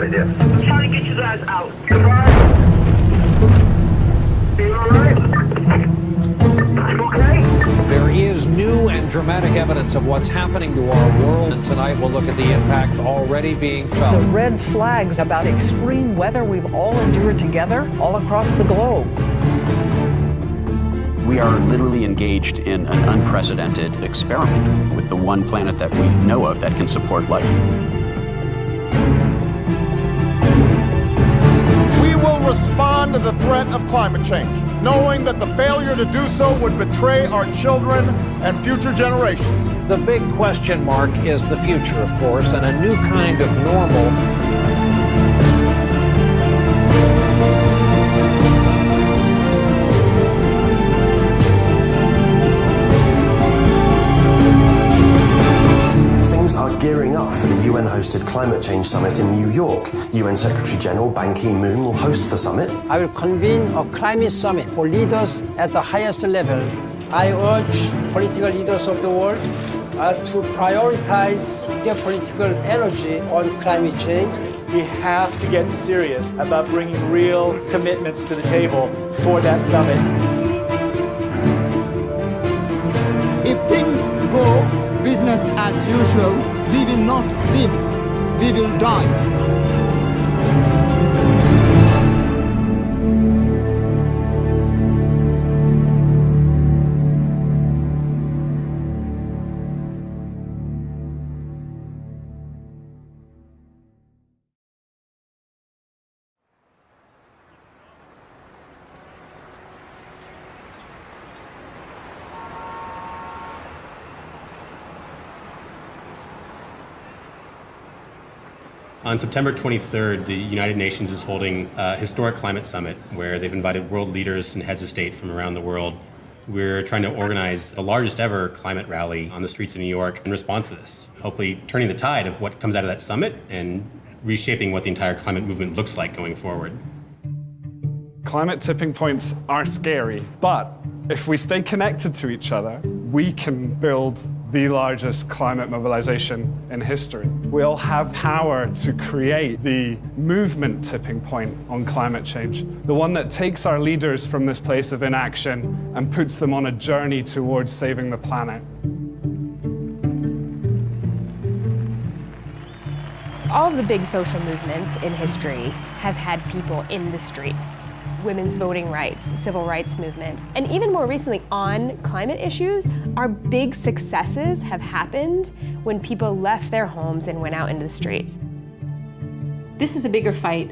out of here. I'm trying to get you guys out. Goodbye. You all right? You okay? There is new and dramatic evidence of what's happening to our world, and tonight we'll look at the impact already being felt. The red flags about extreme weather we've all endured together all across the globe. We are literally engaged in an unprecedented experiment with the one planet that we know of that can support life. We will respond to the threat of climate change, knowing that the failure to do so would betray our children and future generations. The big question mark is the future, of course, and a new kind of normal. Gearing up for the UN-hosted Climate Change Summit in New York. UN Secretary General Ban Ki-moon will host the summit. I will convene a climate summit for leaders at the highest level. I urge political leaders of the world to prioritize their political energy on climate change. We have to get serious about bringing real commitments to the table for that summit. If things go business as usual, we will not live, we will die. On September 23rd, the United Nations is holding a historic climate summit where they've invited world leaders and heads of state from around the world. We're trying to organize the largest ever climate rally on the streets of New York in response to this, hopefully turning the tide of what comes out of that summit and reshaping what the entire climate movement looks like going forward. Climate tipping points are scary, but if we stay connected to each other, we can build the largest climate mobilization in history. We all have power to create the movement tipping point on climate change, the one that takes our leaders from this place of inaction and puts them on a journey towards saving the planet. All of the big social movements in history have had people in the streets. Women's voting rights, civil rights movement, and even more recently on climate issues, our big successes have happened when people left their homes and went out into the streets. This is a bigger fight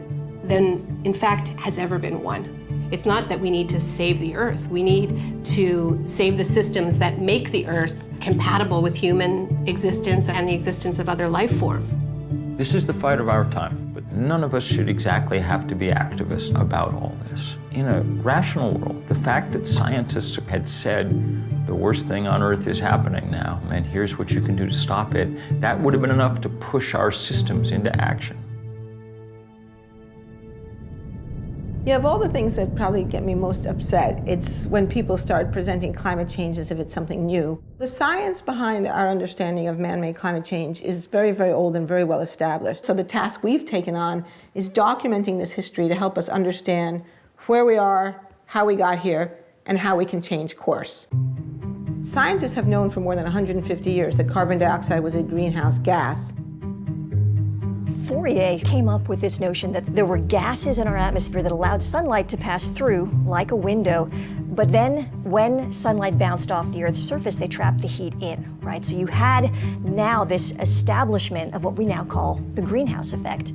than, in fact, has ever been won. It's not that we need to save the Earth. We need to save the systems that make the Earth compatible with human existence and the existence of other life forms. This is the fight of our time, but none of us should exactly have to be activists about all this. In a rational world, the fact that scientists had said the worst thing on Earth is happening now, and here's what you can do to stop it, that would have been enough to push our systems into action. Yeah, of all the things that probably get me most upset, it's when people start presenting climate change as if it's something new. The science behind our understanding of man-made climate change is very, very old and very well established. So the task we've taken on is documenting this history to help us understand where we are, how we got here, and how we can change course. Scientists have known for more than 150 years that carbon dioxide was a greenhouse gas. Fourier came up with this notion that there were gases in our atmosphere that allowed sunlight to pass through like a window, but then when sunlight bounced off the Earth's surface, they trapped the heat in, right? So you had now this establishment of what we now call the greenhouse effect.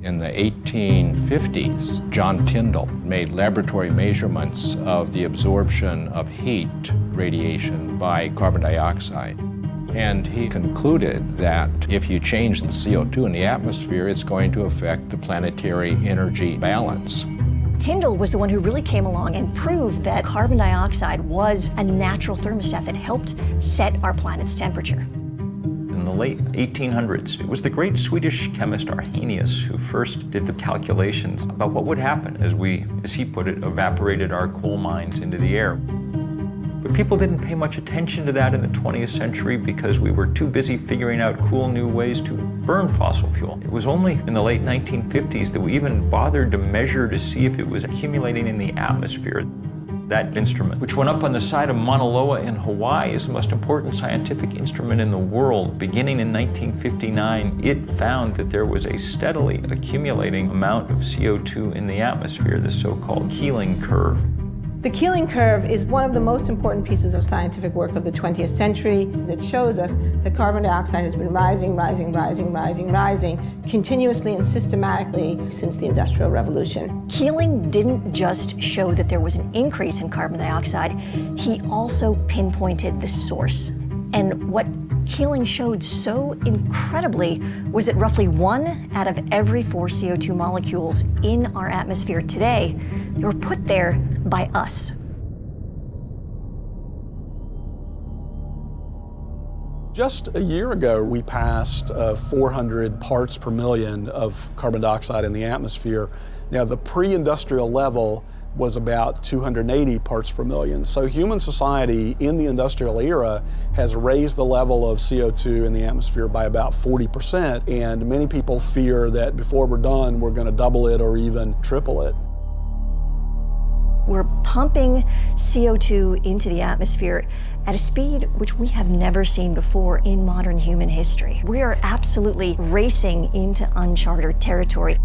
In the 1850s, John Tyndall made laboratory measurements of the absorption of heat radiation by carbon dioxide. And he concluded that if you change the CO2 in the atmosphere, it's going to affect the planetary energy balance. Tyndall was the one who really came along and proved that carbon dioxide was a natural thermostat that helped set our planet's temperature. In the late 1800s, it was the great Swedish chemist Arrhenius who first did the calculations about what would happen as we, as he put it, evaporated our coal mines into the air. But people didn't pay much attention to that in the 20th century because we were too busy figuring out cool new ways to burn fossil fuel. It was only in the late 1950s that we even bothered to measure to see if it was accumulating in the atmosphere. That instrument, which went up on the side of Mauna Loa in Hawaii, is the most important scientific instrument in the world. Beginning in 1959, it found that there was a steadily accumulating amount of CO2 in the atmosphere, the so-called Keeling curve. The Keeling curve is one of the most important pieces of scientific work of the 20th century that shows us that carbon dioxide has been rising continuously and systematically since the Industrial Revolution. Keeling didn't just show that there was an increase in carbon dioxide, he also pinpointed the source. And what Keeling showed so incredibly was that roughly 1 out of every 4 CO2 molecules in our atmosphere today were put there by us. Just a year ago, we passed 400 parts per million of carbon dioxide in the atmosphere. Now, the pre-industrial level was about 280 parts per million. So human society in the industrial era has raised the level of CO2 in the atmosphere by about 40%, and many people fear that before we're done, we're going to double it or even triple it. We're pumping CO2 into the atmosphere at a speed which we have never seen before in modern human history. We are absolutely racing into uncharted territory.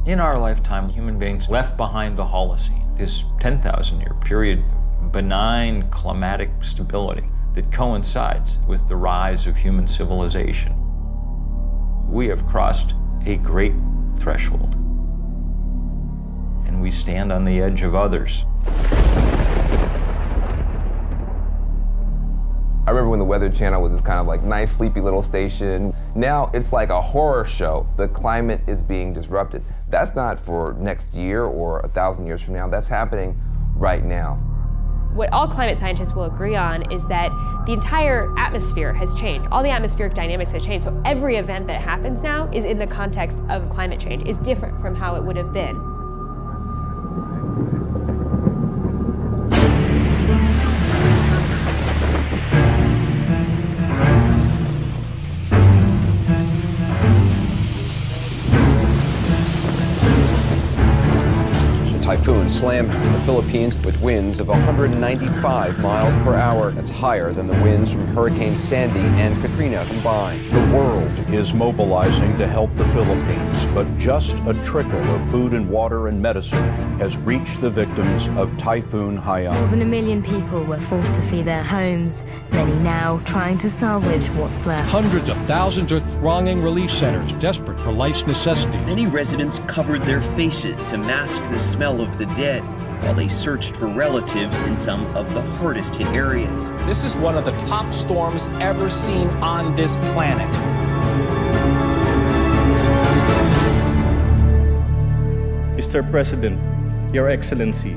In our lifetime, human beings left behind the Holocene, this 10,000-year period of benign climatic stability that coincides with the rise of human civilization. We have crossed a great threshold, and we stand on the edge of others. I remember when the Weather Channel was this kind of like nice, sleepy little station. Now it's like a horror show. The climate is being disrupted. That's not for next year or 1,000 years from now. That's happening right now. What all climate scientists will agree on is that the entire atmosphere has changed. All the atmospheric dynamics have changed. So every event that happens now is in the context of climate change, is different from how it would have been. Typhoon slammed the Philippines with winds of 195 miles per hour. That's higher than the winds from Hurricane Sandy and Katrina combined. The world is mobilizing to help the Philippines, but just a trickle of food and water and medicine has reached the victims of Typhoon Haiyan. More than 1 million people were forced to flee their homes, many now trying to salvage what's left. Hundreds of thousands are thronging relief centers, desperate for life's necessities. Many residents covered their faces to mask the smell of the dead while they searched for relatives in some of the hardest hit areas. This is one of the top storms ever seen on this planet. Mr. President, Your Excellency,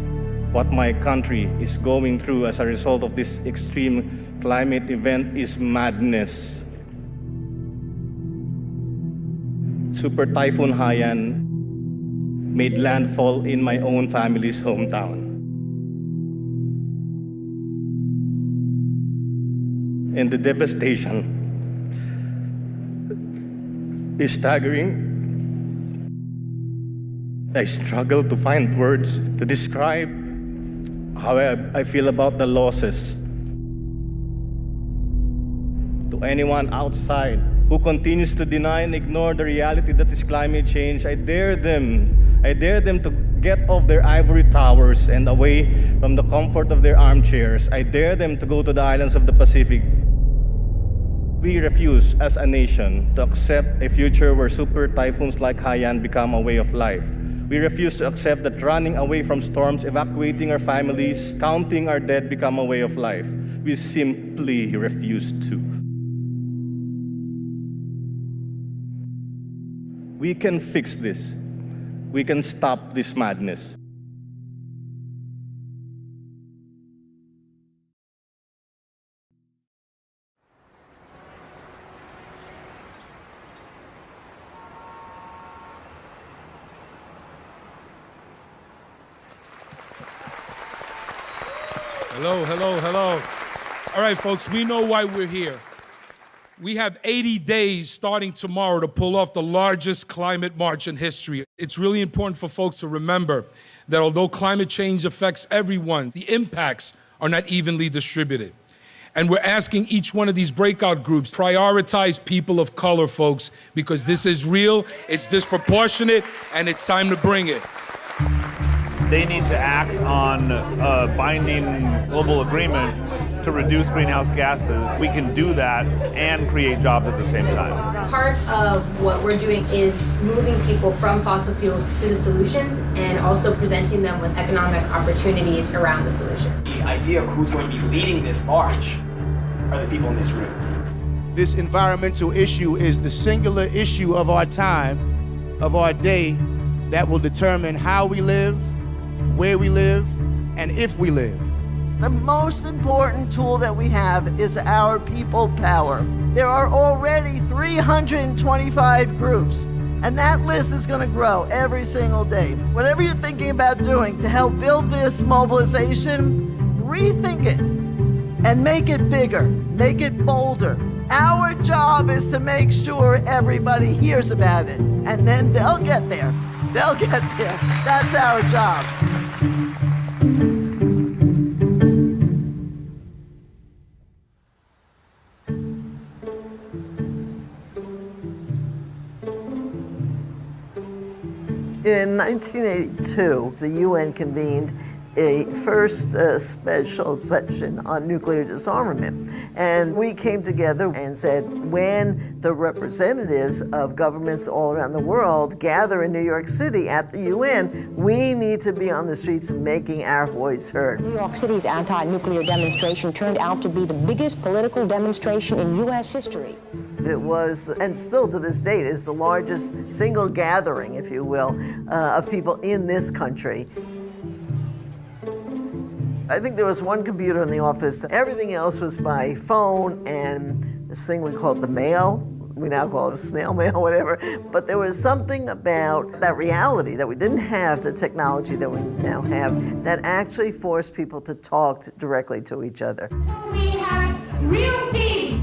what my country is going through as a result of this extreme climate event is madness. Super Typhoon Haiyan made landfall in my own family's hometown. And the devastation is staggering. I struggle to find words to describe how I feel about the losses. To anyone outside who continues to deny and ignore the reality that is climate change, I dare them to get off their ivory towers and away from the comfort of their armchairs. I dare them to go to the islands of the Pacific. We refuse as a nation to accept a future where super typhoons like Haiyan become a way of life. We refuse to accept that running away from storms, evacuating our families, counting our dead become a way of life. We simply refuse to. We can fix this. We can stop this madness. Hello, hello, hello. All right, folks, we know why we're here. We have 80 days starting tomorrow to pull off the largest climate march in history. It's really important for folks to remember that although climate change affects everyone, the impacts are not evenly distributed. And we're asking each one of these breakout groups, prioritize people of color, folks, because this is real, it's disproportionate, and it's time to bring it. They need to act on a binding global agreement to reduce greenhouse gases. We can do that and create jobs at the same time. Part of what we're doing is moving people from fossil fuels to the solutions and also presenting them with economic opportunities around the solution. The idea of who's going to be leading this march are the people in this room. This environmental issue is the singular issue of our time, of our day, that will determine how we live, where we live, and if we live. The most important tool that we have is our people power. There are already 325 groups, and that list is going to grow every single day. Whatever you're thinking about doing to help build this mobilization, rethink it and make it bigger, make it bolder. Our job is to make sure everybody hears about it, and then they'll get there. They'll get there. That's our job. In 1982, the UN convened a first special session on nuclear disarmament. And we came together and said, when the representatives of governments all around the world gather in New York City at the UN, we need to be on the streets making our voice heard. New York City's anti-nuclear demonstration turned out to be the biggest political demonstration in U.S. history. It was, and still to this date, is the largest single gathering, if you will, of people in this country. I think there was one computer in the office. Everything else was by phone and this thing we called the mail. We now call it a snail mail, whatever. But there was something about that reality that we didn't have the technology that we now have that actually forced people to talk directly to each other. We have real peace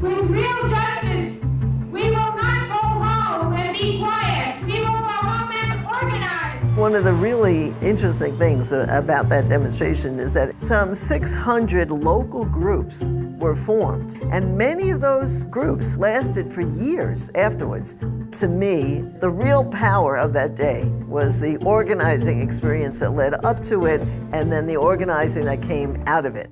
with real justice. We will not go home and be quiet. We will go home and organize. One of the really interesting things about that demonstration is that some 600 local groups were formed, and many of those groups lasted for years afterwards. To me, the real power of that day was the organizing experience that led up to it, and then the organizing that came out of it.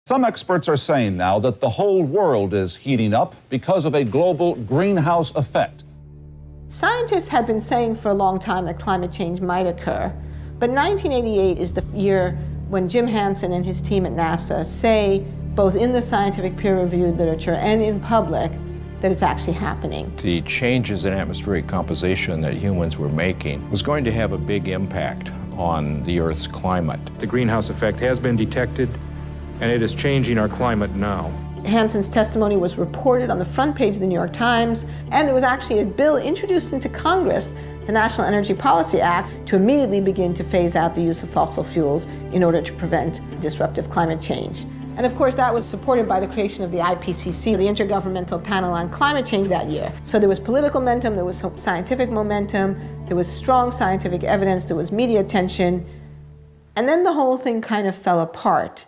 Some experts are saying now that the whole world is heating up because of a global greenhouse effect. Scientists had been saying for a long time that climate change might occur, but 1988 is the year when Jim Hansen and his team at NASA say, both in the scientific peer-reviewed literature and in public, that it's actually happening. The changes in atmospheric composition that humans were making was going to have a big impact on the Earth's climate. The greenhouse effect has been detected, and it is changing our climate now. Hansen's testimony was reported on the front page of the New York Times, and there was actually a bill introduced into Congress, the National Energy Policy Act, to immediately begin to phase out the use of fossil fuels in order to prevent disruptive climate change. And of course, that was supported by the creation of the IPCC, the Intergovernmental Panel on Climate Change, that year. So there was political momentum, there was scientific momentum, there was strong scientific evidence, there was media attention, and then the whole thing kind of fell apart.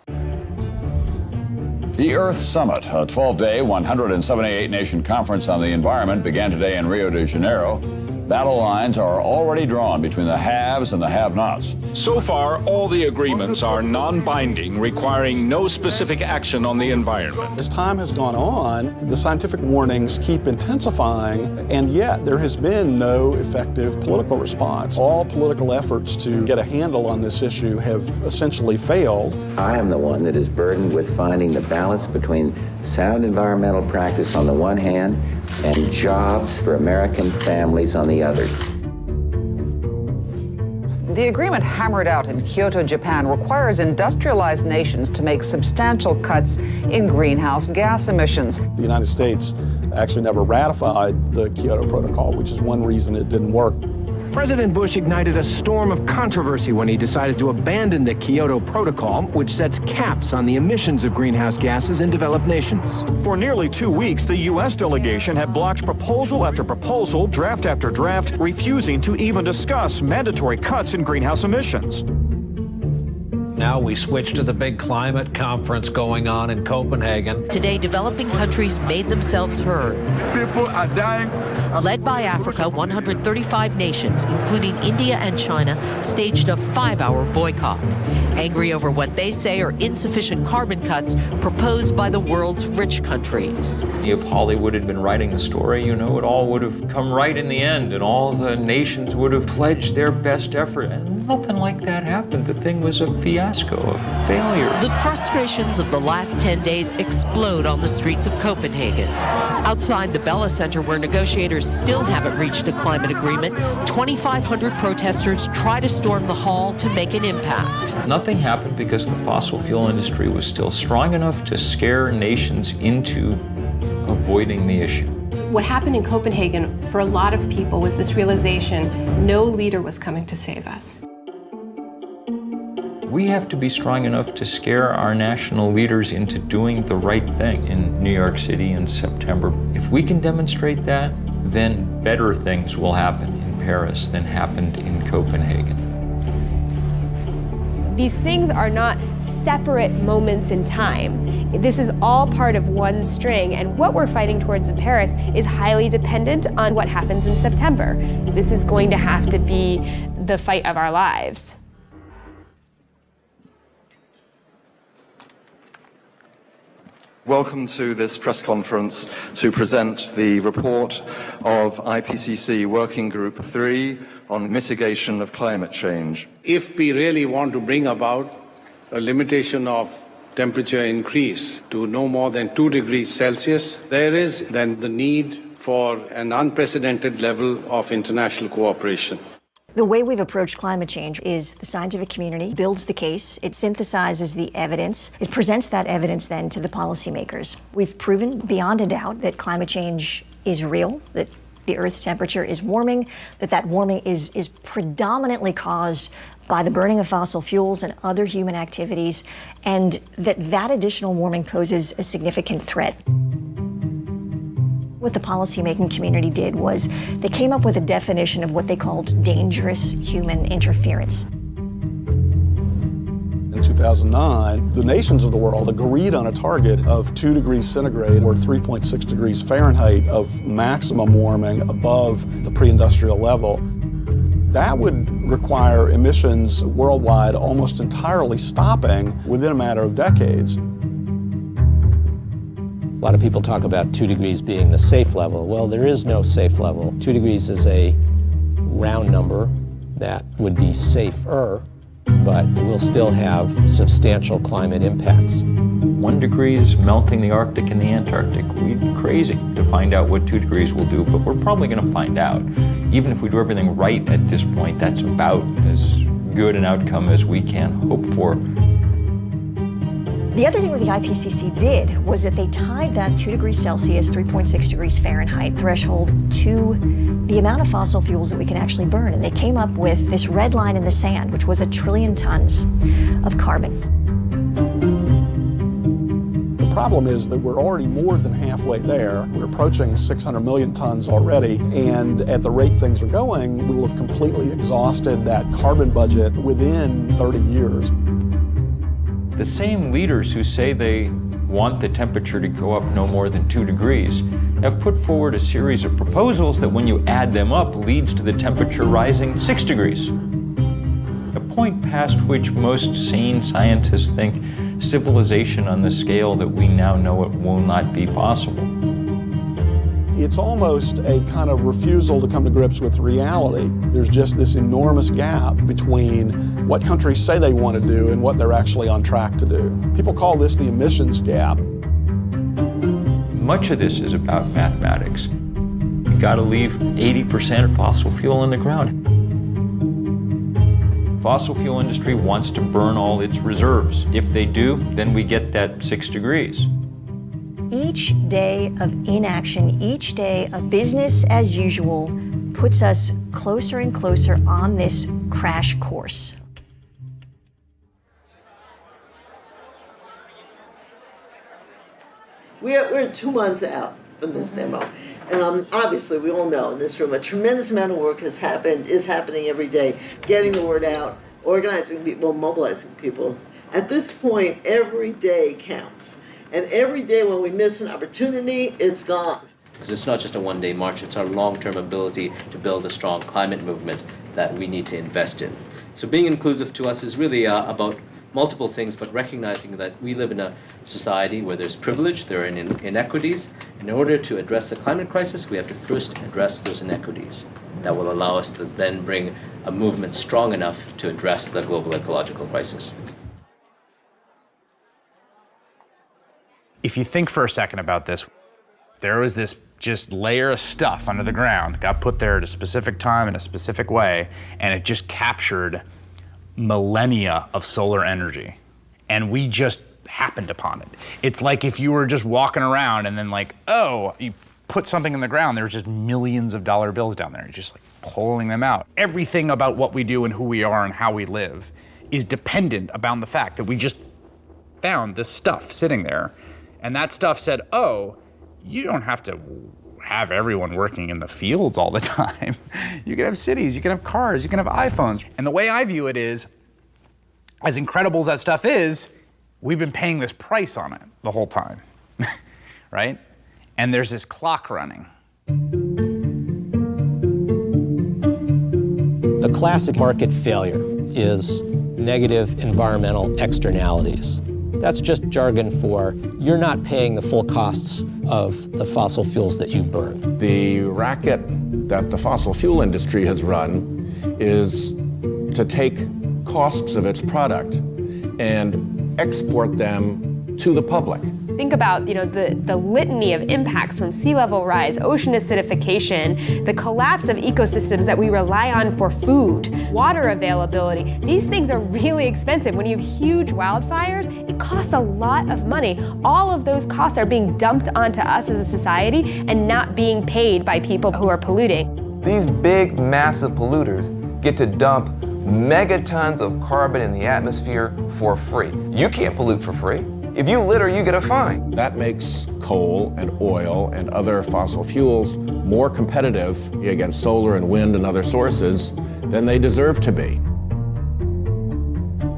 The Earth Summit, a 12-day, 178-nation conference on the environment, began today in Rio de Janeiro. Battle lines are already drawn between the haves and the have-nots. So far, all the agreements are non-binding, requiring no specific action on the environment. As time has gone on, the scientific warnings keep intensifying, and yet there has been no effective political response. All political efforts to get a handle on this issue have essentially failed. I am the one that is burdened with finding the balance between sound environmental practice on the one hand and jobs for American families on the other. The agreement hammered out in Kyoto, Japan, requires industrialized nations to make substantial cuts in greenhouse gas emissions. The United States actually never ratified the Kyoto Protocol, which is one reason it didn't work. President Bush ignited a storm of controversy when he decided to abandon the Kyoto Protocol, which sets caps on the emissions of greenhouse gases in developed nations. For nearly 2 weeks, the U.S. delegation had blocked proposal after proposal, draft after draft, refusing to even discuss mandatory cuts in greenhouse emissions. Now we switch to the big climate conference going on in Copenhagen. Today, developing countries made themselves heard. People are dying. Led by Africa, 135 nations, including India and China, staged a 5-hour boycott, angry over what they say are insufficient carbon cuts proposed by the world's rich countries. If Hollywood had been writing the story, you know, it all would have come right in the end, and all the nations would have pledged their best effort. And nothing like that happened. The thing was a fiasco, a failure. The frustrations of the last 10 days explode on the streets of Copenhagen. Outside the Bella Center, where negotiators still haven't reached a climate agreement, 2,500 protesters try to storm the hall to make an impact. Nothing happened because the fossil fuel industry was still strong enough to scare nations into avoiding the issue. What happened in Copenhagen for a lot of people was this realization no leader was coming to save us. We have to be strong enough to scare our national leaders into doing the right thing in New York City in September. If we can demonstrate that, then better things will happen in Paris than happened in Copenhagen. These things are not separate moments in time. This is all part of one string, and what we're fighting towards in Paris is highly dependent on what happens in September. This is going to have to be the fight of our lives. Welcome to this press conference to present the report of IPCC Working Group 3 on mitigation of climate change. If we really want to bring about a limitation of temperature increase to no more than 2 degrees Celsius, there is then the need for an unprecedented level of international cooperation. The way we've approached climate change is the scientific community builds the case, it synthesizes the evidence, it presents that evidence then to the policymakers. We've proven beyond a doubt that climate change is real, that the Earth's temperature is warming, that warming is predominantly caused by the burning of fossil fuels and other human activities, and that additional warming poses a significant threat. What the policymaking community did was they came up with a definition of what they called dangerous human interference. In 2009, the nations of the world agreed on a target of 2 degrees centigrade or 3.6 degrees Fahrenheit of maximum warming above the pre-industrial level. That would require emissions worldwide almost entirely stopping within a matter of decades. A lot of people talk about 2 degrees being the safe level. Well, there is no safe level. 2 degrees is a round number that would be safer, but will still have substantial climate impacts. 1 degree is melting the Arctic and the Antarctic. We'd be crazy to find out what 2 degrees will do, but we're probably going to find out. Even if we do everything right at this point, that's about as good an outcome as we can hope for. The other thing that the IPCC did was that they tied that 2 degrees Celsius, 3.6 degrees Fahrenheit threshold to the amount of fossil fuels that we can actually burn. And they came up with this red line in the sand, which was 1 trillion tons of carbon. The problem is that we're already more than halfway there. We're approaching 600 million tons already, and at the rate things are going, we will have completely exhausted that carbon budget within 30 years. The same leaders who say they want the temperature to go up no more than 2 degrees have put forward a series of proposals that when you add them up leads to the temperature rising 6 degrees. A point past which most sane scientists think civilization on the scale that we now know it will not be possible. It's almost a kind of refusal to come to grips with reality. There's just this enormous gap between what countries say they want to do and what they're actually on track to do. People call this the emissions gap. Much of this is about mathematics. You got to leave 80% of fossil fuel in the ground. Fossil fuel industry wants to burn all its reserves. If they do, then we get that 6 degrees. Each day of inaction, each day of business as usual puts us closer and closer on this crash course. We're 2 months out from this demo. Obviously, we all know in this room a tremendous amount of work is happening every day, getting the word out, organizing people, mobilizing people. At this point, every day counts. And every day when we miss an opportunity, it's gone. Because it's not just a one-day march, it's our long-term ability to build a strong climate movement that we need to invest in. So being inclusive to us is really about multiple things, but recognizing that we live in a society where there's privilege, there are inequities. In order to address the climate crisis, we have to first address those inequities. That will allow us to then bring a movement strong enough to address the global ecological crisis. If you think for a second about this, there was this just layer of stuff under the ground, got put there at a specific time in a specific way, and it just captured millennia of solar energy. And we just happened upon it. It's like if you were just walking around and then like, oh, you put something in the ground, there's just millions of dollar bills down there. You're just like pulling them out. Everything about what we do and who we are and how we live is dependent upon the fact that we just found this stuff sitting there. And that stuff said, oh, you don't have to have everyone working in the fields all the time. You can have cities, you can have cars, you can have iPhones. And the way I view it is, as incredible as that stuff is, we've been paying this price on it the whole time, right? And there's this clock running. The classic market failure is negative environmental externalities. That's just jargon for you're not paying the full costs of the fossil fuels that you burn. The racket that the fossil fuel industry has run is to take costs of its product and export them to the public. Think about, the litany of impacts from sea level rise, ocean acidification, the collapse of ecosystems that we rely on for food, water availability. These things are really expensive. When you have huge wildfires, it costs a lot of money. All of those costs are being dumped onto us as a society and not being paid by people who are polluting. These big, massive polluters get to dump megatons of carbon in the atmosphere for free. You can't pollute for free. If you litter, you get a fine. That makes coal and oil and other fossil fuels more competitive against solar and wind and other sources than they deserve to be.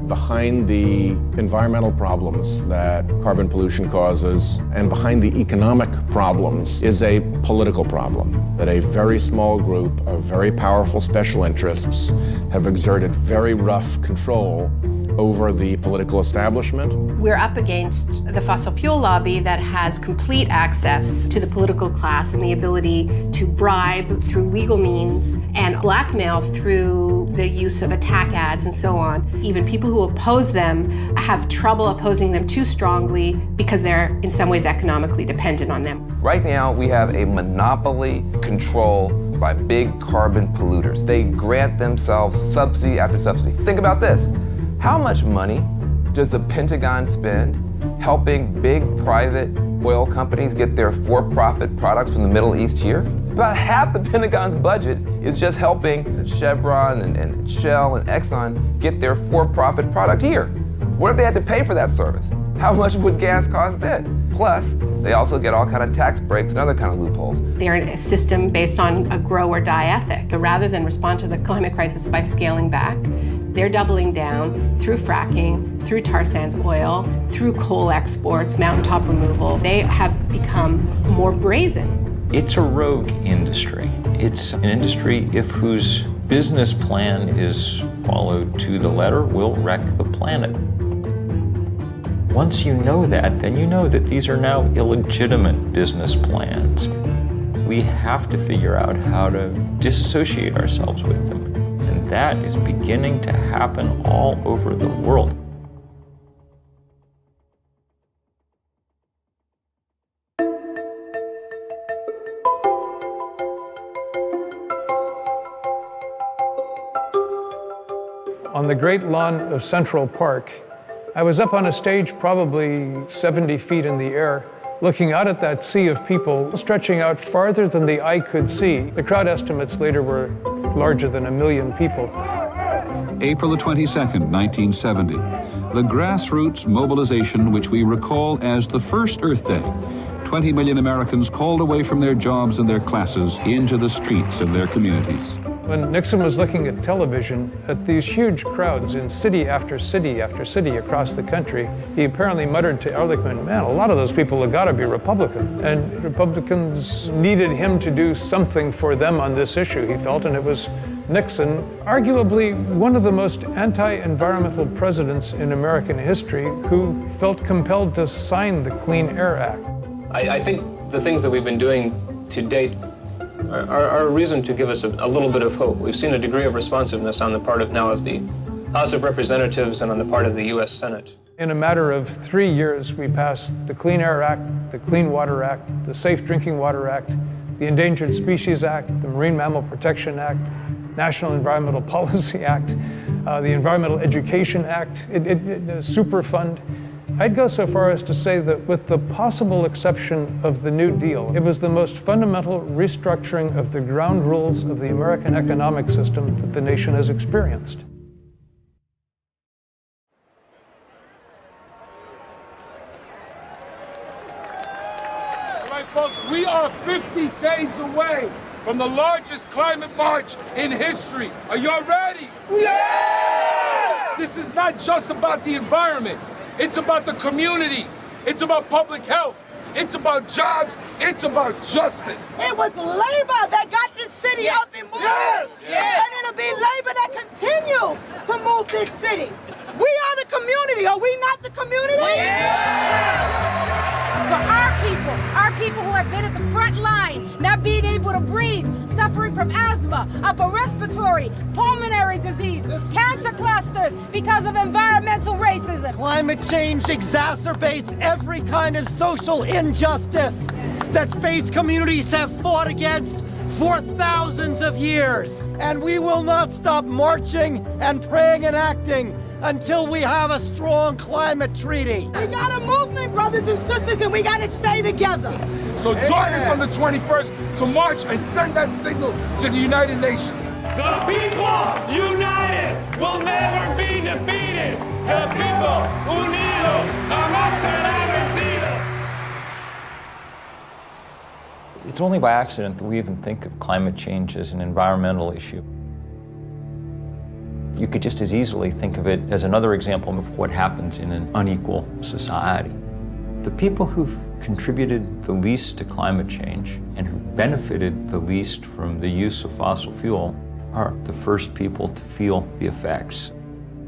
Behind the environmental problems that carbon pollution causes and behind the economic problems is a political problem that a very small group of very powerful special interests have exerted very rough control over the political establishment. We're up against the fossil fuel lobby that has complete access to the political class and the ability to bribe through legal means and blackmail through the use of attack ads and so on. Even people who oppose them have trouble opposing them too strongly because they're in some ways economically dependent on them. Right now, we have a monopoly control by big carbon polluters. They grant themselves subsidy after subsidy. Think about this. How much money does the Pentagon spend helping big private oil companies get their for-profit products from the Middle East here? About half the Pentagon's budget is just helping Chevron and Shell and Exxon get their for-profit product here. What if they had to pay for that service? How much would gas cost then? Plus, they also get all kind of tax breaks and other kind of loopholes. They're in a system based on a grow or die ethic. But rather than respond to the climate crisis by scaling back, they're doubling down through fracking, through tar sands oil, through coal exports, mountaintop removal. They have become more brazen. It's a rogue industry. It's an industry whose business plan is followed to the letter will wreck the planet. Once you know that, then you know that these are now illegitimate business plans. We have to figure out how to disassociate ourselves with them. And that is beginning to happen all over the world. On the great lawn of Central Park, I was up on a stage probably 70 feet in the air, looking out at that sea of people stretching out farther than the eye could see. The crowd estimates later were larger than 1 million people. April the 22nd, 1970. The grassroots mobilization, which we recall as the first Earth Day. 20 million Americans called away from their jobs and their classes into the streets of their communities. When Nixon was looking at television at these huge crowds in city after city after city across the country, he apparently muttered to Ehrlichman, man, a lot of those people have got to be Republican. And Republicans needed him to do something for them on this issue, he felt, and it was Nixon, arguably one of the most anti-environmental presidents in American history, who felt compelled to sign the Clean Air Act. I think the things that we've been doing to date are a reason to give us a little bit of hope. We've seen a degree of responsiveness on the part of the House of Representatives and on the part of the U.S. Senate. In a matter of 3 years, we passed the Clean Air Act, the Clean Water Act, the Safe Drinking Water Act, the Endangered Species Act, the Marine Mammal Protection Act, National Environmental Policy Act, the Environmental Education Act, Superfund. I'd go so far as to say that with the possible exception of the New Deal, it was the most fundamental restructuring of the ground rules of the American economic system that the nation has experienced. All right, folks, we are 50 days away from the largest climate march in history. Are y'all ready? Yeah! This is not just about the environment. It's about the community. It's about public health. It's about jobs. It's about justice. It was labor that got this city up and moving. Yes! Yes! And it'll be labor that continues to move this city. We are the community. Are we not the community? Yeah! For our people who have been at the front line, not being able to breathe, suffering from asthma, upper respiratory, pulmonary disease, cancer clusters because of environmental racism. Climate change exacerbates every kind of social injustice that faith communities have fought against for thousands of years. And we will not stop marching and praying and acting until we have a strong climate treaty. We got a movement, brothers and sisters, and we got to stay together. So join us on the 21st to march and send that signal to the United Nations. The people united will never be defeated. The people unidos jamás serán vencidos. It's only by accident that we even think of climate change as an environmental issue. You could just as easily think of it as another example of what happens in an unequal society. The people who've contributed the least to climate change and who've benefited the least from the use of fossil fuel are the first people to feel the effects.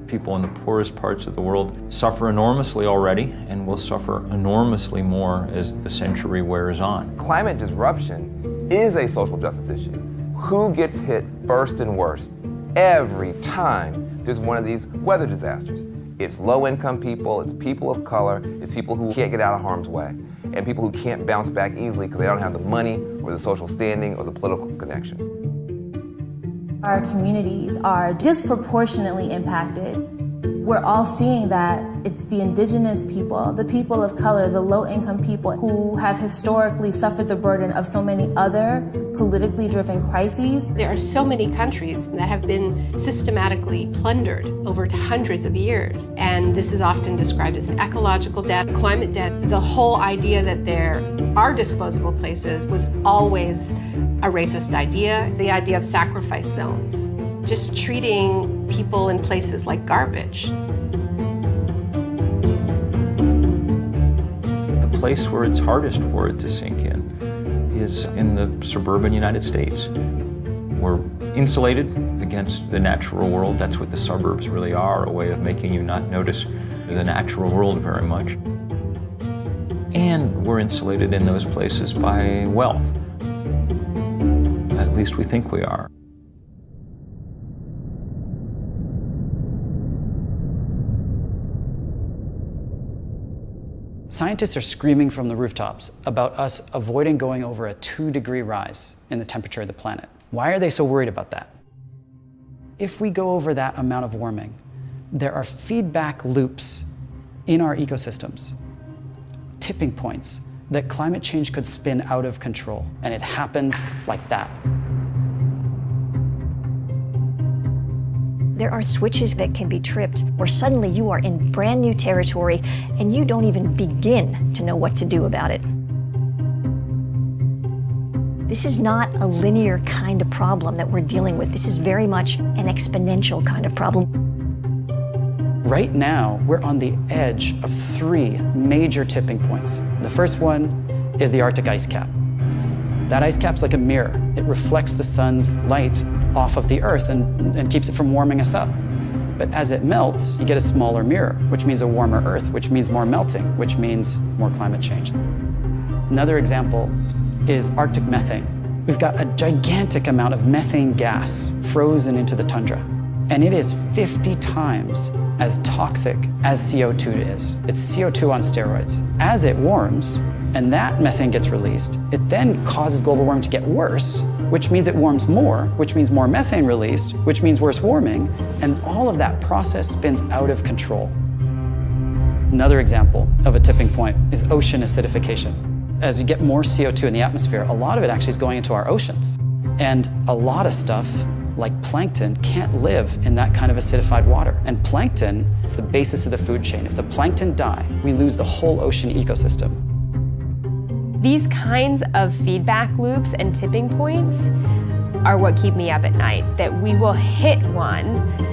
People in the poorest parts of the world suffer enormously already and will suffer enormously more as the century wears on. Climate disruption is a social justice issue. Who gets hit first and worst every time there's one of these weather disasters? It's low-income people, it's people of color, it's people who can't get out of harm's way, and people who can't bounce back easily because they don't have the money or the social standing or the political connections. Our communities are disproportionately impacted. We're all seeing that it's the indigenous people, the people of color, the low-income people who have historically suffered the burden of so many other politically driven crises. There are so many countries that have been systematically plundered over hundreds of years, and this is often described as an ecological debt, climate debt. The whole idea that there are disposable places was always a racist idea, the idea of sacrifice zones, just treating people in places like garbage. The place where it's hardest for it to sink in is in the suburban United States. We're insulated against the natural world. That's what the suburbs really are, a way of making you not notice the natural world very much. And we're insulated in those places by wealth. At least we think we are. Scientists are screaming from the rooftops about us avoiding going over a 2-degree rise in the temperature of the planet. Why are they so worried about that? If we go over that amount of warming, there are feedback loops in our ecosystems, tipping points that climate change could spin out of control, and it happens like that. There are switches that can be tripped where suddenly you are in brand new territory and you don't even begin to know what to do about it. This is not a linear kind of problem that we're dealing with. This is very much an exponential kind of problem. Right now, we're on the edge of 3 major tipping points. The first one is the Arctic ice cap. That ice cap's like a mirror. It reflects the sun's light off of the Earth and keeps it from warming us up. But as it melts, you get a smaller mirror, which means a warmer Earth, which means more melting, which means more climate change. Another example is Arctic methane. We've got a gigantic amount of methane gas frozen into the tundra, and it is 50 times as toxic as CO2 is. It's CO2 on steroids. As it warms, and that methane gets released, it then causes global warming to get worse, which means it warms more, which means more methane released, which means worse warming, and all of that process spins out of control. Another example of a tipping point is ocean acidification. As you get more CO2 in the atmosphere, a lot of it actually is going into our oceans. And a lot of stuff, like plankton, can't live in that kind of acidified water. And plankton is the basis of the food chain. If the plankton die, we lose the whole ocean ecosystem. These kinds of feedback loops and tipping points are what keep me up at night, that we will hit one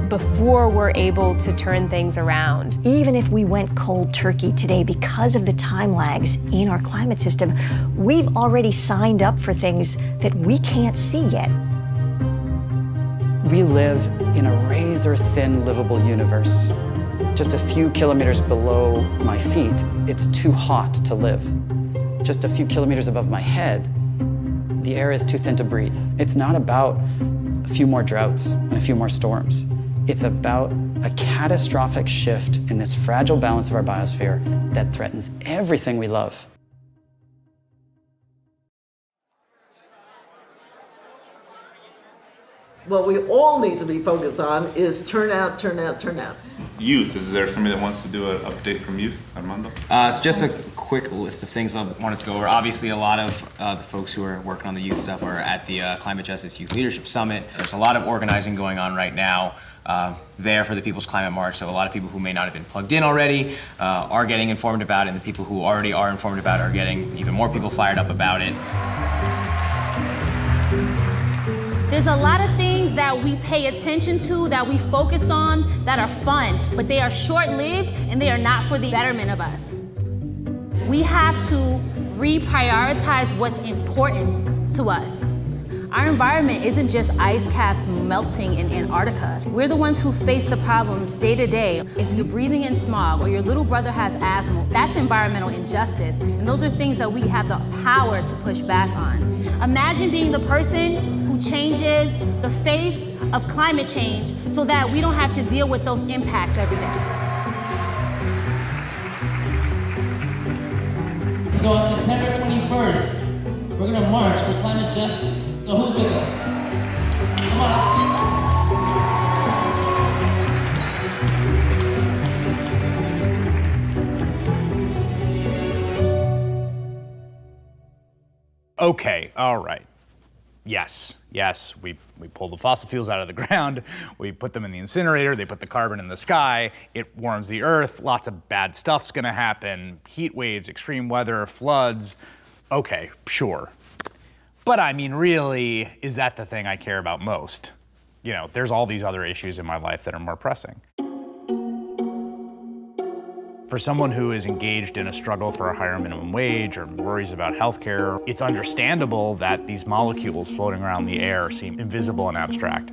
before we're able to turn things around. Even if we went cold turkey today because of the time lags in our climate system, we've already signed up for things that we can't see yet. We live in a razor-thin livable universe. Just a few kilometers below my feet, it's too hot to live. Just a few kilometers above my head, the air is too thin to breathe. It's not about a few more droughts and a few more storms. It's about a catastrophic shift in this fragile balance of our biosphere that threatens everything we love. What we all need to be focused on is turnout, turnout, turnout. Youth, is there somebody that wants to do an update from youth, Armando? So just a quick list of things I wanted to go over. Obviously, a lot of the folks who are working on the youth stuff are at the Climate Justice Youth Leadership Summit. There's a lot of organizing going on right now there for the People's Climate March. So a lot of people who may not have been plugged in already are getting informed about it, and the people who already are informed about it are getting even more people fired up about it. There's a lot of things that we pay attention to, that we focus on, that are fun, but they are short-lived and they are not for the betterment of us. We have to reprioritize what's important to us. Our environment isn't just ice caps melting in Antarctica. We're the ones who face the problems day to day. If you're breathing in smog or your little brother has asthma, that's environmental injustice. And those are things that we have the power to push back on. Imagine being the person who changes the face of climate change so that we don't have to deal with those impacts every day. So on September 21st, we're gonna march for climate justice. So who's with us? Come on, Okay, all right. Yes, we pull the fossil fuels out of the ground, we put them in the incinerator, they put the carbon in the sky, it warms the earth, lots of bad stuff's gonna happen, heat waves, extreme weather, floods. Okay, sure. But I mean, really, is that the thing I care about most? You know, there's all these other issues in my life that are more pressing. For someone who is engaged in a struggle for a higher minimum wage or worries about healthcare, it's understandable that these molecules floating around the air seem invisible and abstract.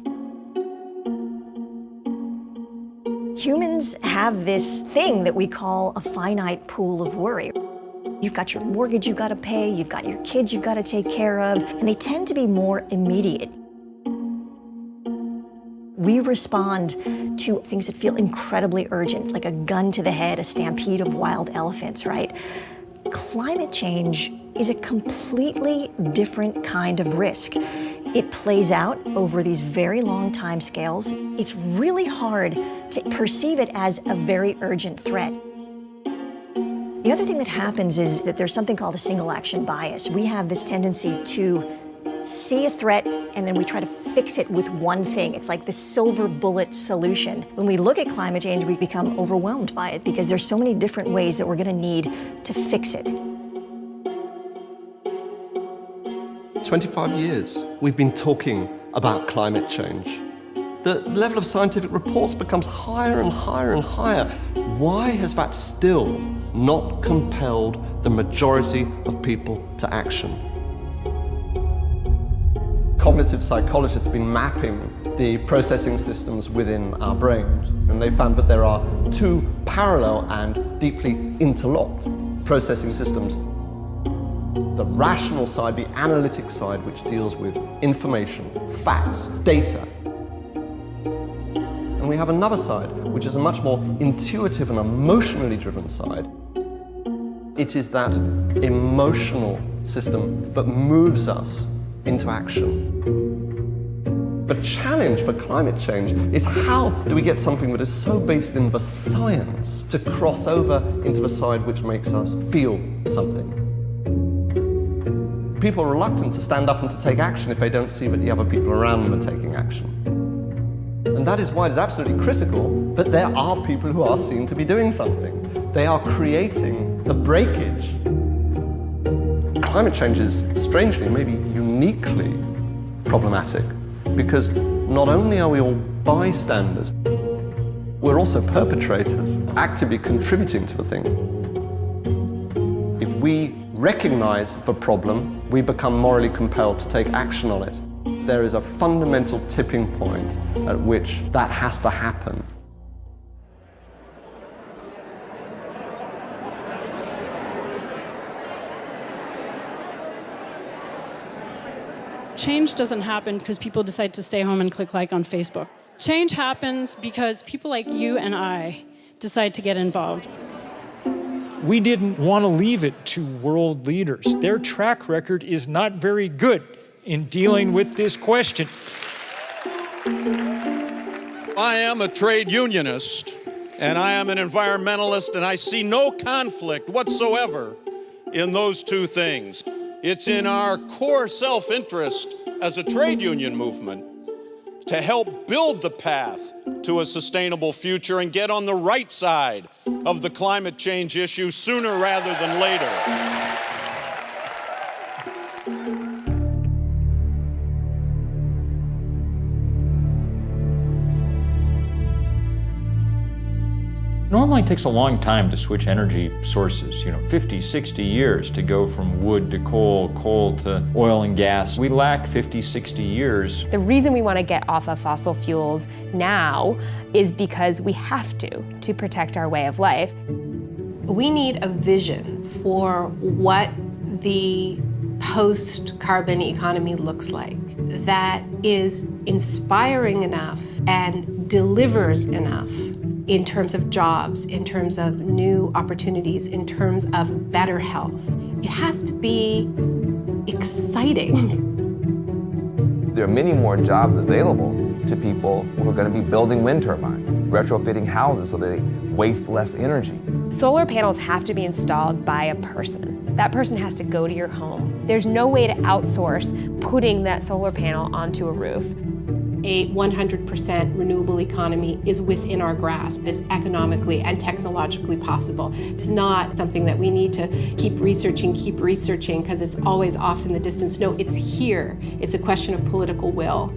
Humans have this thing that we call a finite pool of worry. You've got your mortgage you've got to pay, you've got your kids you've got to take care of, and they tend to be more immediate. We respond to things that feel incredibly urgent, like a gun to the head, a stampede of wild elephants, right? Climate change is a completely different kind of risk. It plays out over these very long time scales. It's really hard to perceive it as a very urgent threat. The other thing that happens is that there's something called a single action bias. We have this tendency to see a threat and then we try to fix it with one thing. It's like the silver bullet solution. When we look at climate change, we become overwhelmed by it because there's so many different ways that we're going to need to fix it. 25 years we've been talking about climate change. The level of scientific reports becomes higher and higher and higher. Why has that still not compelled the majority of people to action? Cognitive psychologists have been mapping the processing systems within our brains, and they found that there are two parallel and deeply interlocked processing systems. The rational side, the analytic side, which deals with information, facts, data. And we have another side, which is a much more intuitive and emotionally driven side. It is that emotional system that moves us into action. The challenge for climate change is how do we get something that is so based in the science to cross over into the side which makes us feel something. People are reluctant to stand up and to take action if they don't see that the other people around them are taking action. And that is why it is absolutely critical that there are people who are seen to be doing something. They are creating the breakage. Climate change is strangely, maybe uniquely problematic because not only are we all bystanders, we're also perpetrators, actively contributing to the thing. If we recognize the problem, we become morally compelled to take action on it. There is a fundamental tipping point at which that has to happen. Change doesn't happen because people decide to stay home and click like on Facebook. Change happens because people like you and I decide to get involved. We didn't want to leave it to world leaders. Their track record is not very good in dealing with this question. I am a trade unionist, and I am an environmentalist, and I see no conflict whatsoever in those two things. It's in our core self-interest as a trade union movement to help build the path to a sustainable future and get on the right side of the climate change issue sooner rather than later. Normally it takes a long time to switch energy sources, 50, 60 years to go from wood to coal, coal to oil and gas. We lack 50, 60 years. The reason we want to get off of fossil fuels now is because we have to protect our way of life. We need a vision for what the post-carbon economy looks like that is inspiring enough and delivers enough in terms of jobs, in terms of new opportunities, in terms of better health. It has to be exciting. There are many more jobs available to people who are going to be building wind turbines, retrofitting houses so they waste less energy. Solar panels have to be installed by a person. That person has to go to your home. There's no way to outsource putting that solar panel onto a roof. A 100% renewable economy is within our grasp. It's economically and technologically possible. It's not something that we need to keep researching because it's always off in the distance. No, it's here. It's a question of political will.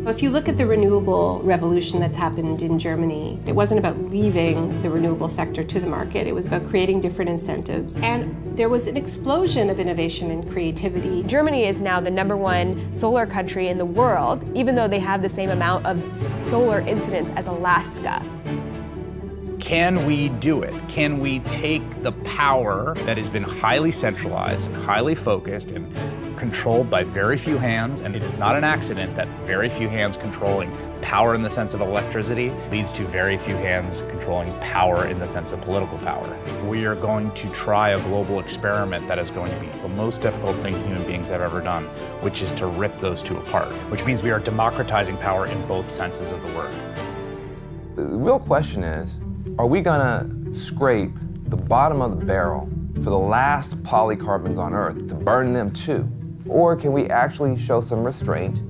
If you look at the renewable revolution that's happened in Germany, it wasn't about leaving the renewable sector to the market. It was about creating different incentives. And there was an explosion of innovation and creativity. Germany is now the #1 solar country in the world, even though they have the same amount of solar incidents as Alaska. Can we do it? Can we take the power that has been highly centralized and highly focused and controlled by very few hands, and it is not an accident that very few hands controlling power in the sense of electricity leads to very few hands controlling power in the sense of political power. We are going to try a global experiment that is going to be the most difficult thing human beings have ever done, which is to rip those two apart, which means we are democratizing power in both senses of the word. The real question is, are we gonna scrape the bottom of the barrel for the last polycarbons on Earth to burn them too? Or can we actually show some restraint,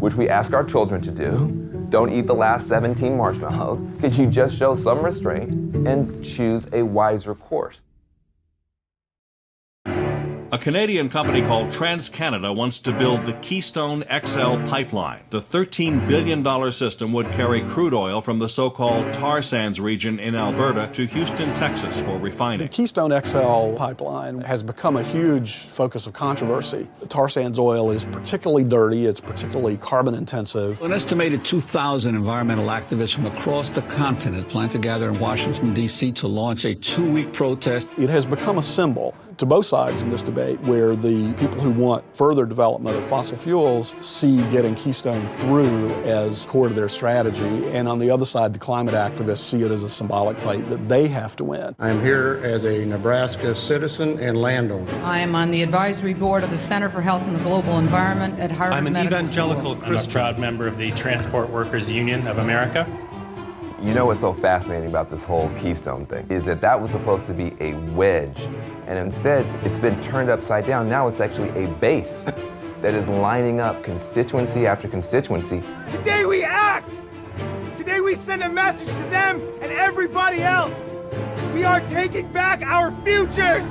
which we ask our children to do? Don't eat the last 17 marshmallows. Could you just show some restraint and choose a wiser course? A Canadian company called TransCanada wants to build the Keystone XL pipeline. The $13 billion system would carry crude oil from the so-called tar sands region in Alberta to Houston, Texas for refining. The Keystone XL pipeline has become a huge focus of controversy. Tar sands oil is particularly dirty, it's particularly carbon intensive. An estimated 2,000 environmental activists from across the continent plan to gather in Washington, D.C. to launch a 2-week protest. It has become a symbol to both sides in this debate, where the people who want further development of fossil fuels see getting Keystone through as core to their strategy, and on the other side, the climate activists see it as a symbolic fight that they have to win. I'm here as a Nebraska citizen and landowner. I am on the advisory board of the Center for Health and the Global Environment at Harvard I'm an Medical evangelical School. Christian. I'm a proud member of the Transport Workers Union of America. You know what's so fascinating about this whole Keystone thing is that was supposed to be a wedge, and instead it's been turned upside down. Now it's actually a base that is lining up constituency after constituency. Today we act! Today we send a message to them and everybody else. We are taking back our futures!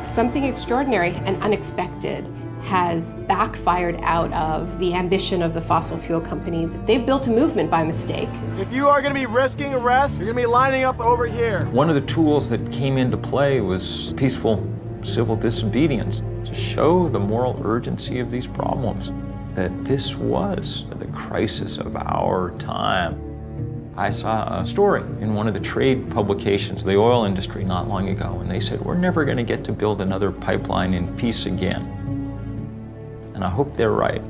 Something extraordinary and unexpected has backfired out of the ambition of the fossil fuel companies. They've built a movement by mistake. If you are going to be risking arrest, you're going to be lining up over here. One of the tools that came into play was peaceful civil disobedience to show the moral urgency of these problems, that this was the crisis of our time. I saw a story in one of the trade publications, the oil industry, not long ago, and they said, we're never going to get to build another pipeline in peace again. And I hope they're right.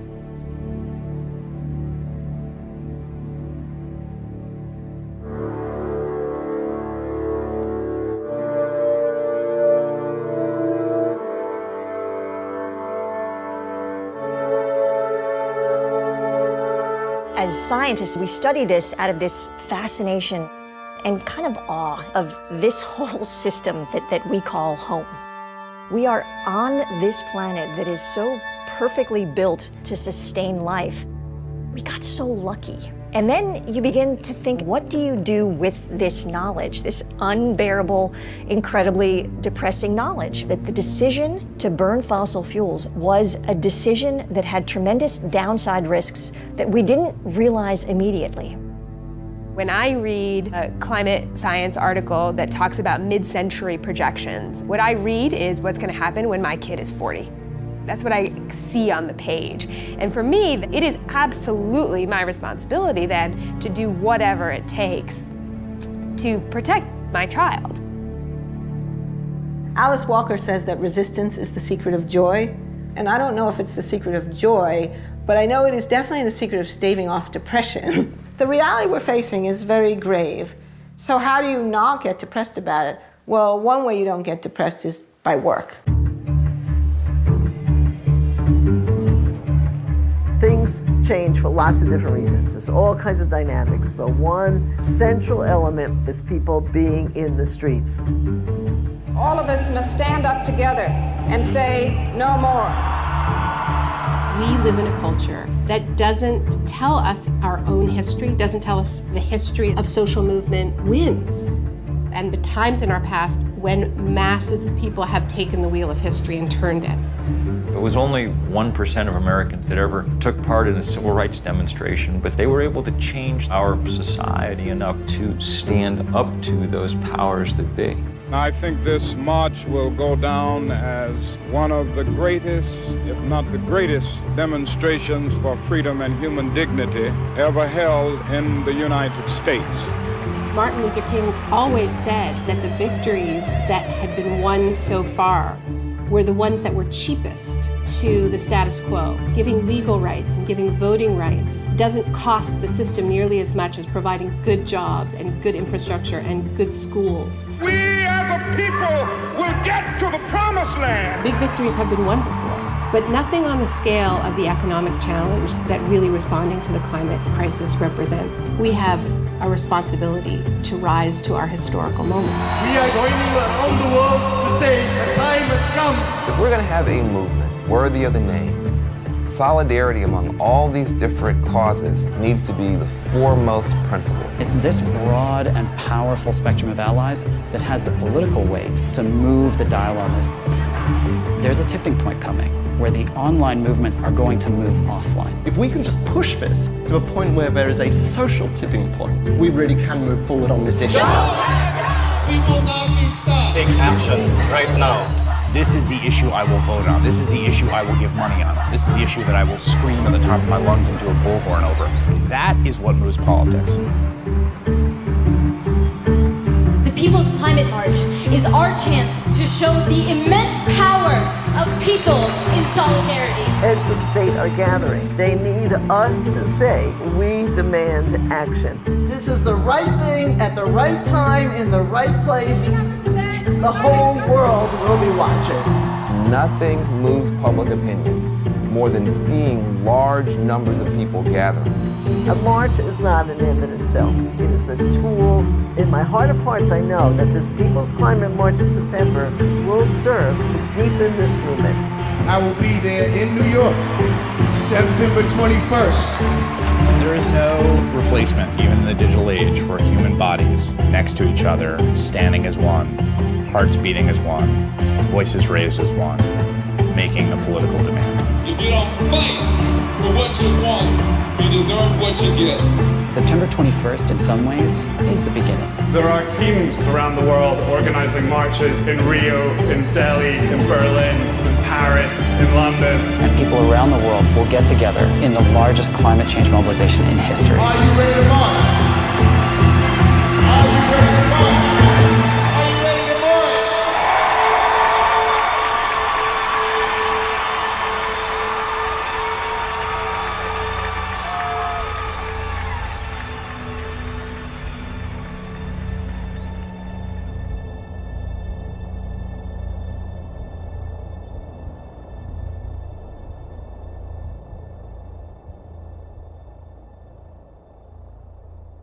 As scientists, we study this out of this fascination and kind of awe of this whole system that we call home. We are on this planet that is so perfectly built to sustain life. We got so lucky. And then you begin to think, what do you do with this knowledge, this unbearable, incredibly depressing knowledge? That the decision to burn fossil fuels was a decision that had tremendous downside risks that we didn't realize immediately. When I read a climate science article that talks about mid-century projections, what I read is what's going to happen when my kid is 40. That's what I see on the page. And for me, it is absolutely my responsibility then to do whatever it takes to protect my child. Alice Walker says that resistance is the secret of joy. And I don't know if it's the secret of joy, but I know it is definitely the secret of staving off depression. The reality we're facing is very grave. So how do you not get depressed about it? Well, one way you don't get depressed is by work. Things change for lots of different reasons. There's all kinds of dynamics, but one central element is people being in the streets. All of us must stand up together and say, no more. We live in a culture that doesn't tell us our own history, doesn't tell us the history of social movement wins. And the times in our past when masses of people have taken the wheel of history and turned it. It was only 1% of Americans that ever took part in a civil rights demonstration, but they were able to change our society enough to stand up to those powers that be. I think this march will go down as one of the greatest, if not the greatest, demonstrations for freedom and human dignity ever held in the United States. Martin Luther King always said that the victories that had been won so far were the ones that were cheapest to the status quo. Giving legal rights and giving voting rights doesn't cost the system nearly as much as providing good jobs and good infrastructure and good schools. We as a people will get to the promised land. Big victories have been won before, but nothing on the scale of the economic challenge that really responding to the climate crisis represents. We have a responsibility to rise to our historical moment. We are going around the world to say the time has come. If we're going to have a movement worthy of the name, solidarity among all these different causes needs to be the foremost principle. It's this broad and powerful spectrum of allies that has the political weight to move the dial on this. There's a tipping point coming where the online movements are going to move offline. If we can just push this to a point where there is a social tipping point, we really can move forward on this issue. We will not be stopped. Take action right now. This is the issue I will vote on. This is the issue I will give money on. This is the issue that I will scream at the top of my lungs into a bullhorn over. That is what moves politics. The People's Climate March is our chance to show the immense power of people in solidarity. Heads of state are gathering. They need us to say, we demand action. This is the right thing at the right time in the right place. The whole world will be watching. Nothing moves public opinion more than seeing large numbers of people gathering. A march is not an end in itself. It is a tool. In my heart of hearts, I know that this People's Climate March in September will serve to deepen this movement. I will be there in New York, September 21st. There is no replacement, even in the digital age, for human bodies next to each other, standing as one, hearts beating as one, voices raised as one, making a political demand. If you don't fight for what you want, you deserve what you get. September 21st, in some ways, is the beginning. There are teams around the world organizing marches in Rio, in Delhi, in Berlin, in Paris, in London. And people around the world will get together in the largest climate change mobilization in history. Are you ready to march?